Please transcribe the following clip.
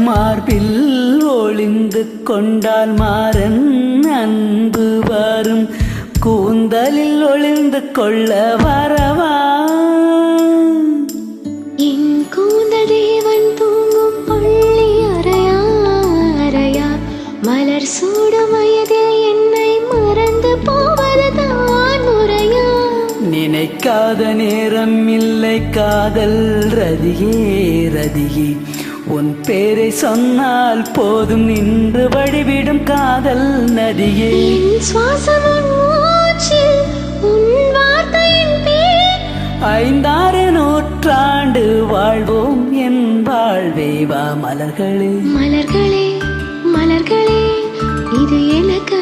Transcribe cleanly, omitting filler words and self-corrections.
மார்பில் ஒளிந்து கொண்டால் மாறன் அன்பு வரும் கூந்தலில் ஒளிந்து கொள்ள வரவா என் கூந்தல் தேவன் தூங்கும் பள்ளி அறையா அறையா மலர் சூடும் வயதில் என்னை மறந்து போவதுதான் முறையா நினைக்காத நேரம் இல்லை காதல் ரதியே ரதியே உன் பேரை சொன்னால் போதும் நின்று வழிவிடும் காதல் நதியே என் சுவாசம் உன் மூச்சில் உன் வார்த்தையின் பேர் 5-6 நூற்றாண்டு வாழ்வோம் என் வாழ்வே வா மலர்களே மலர்களே மலர்களே இது எனக்கு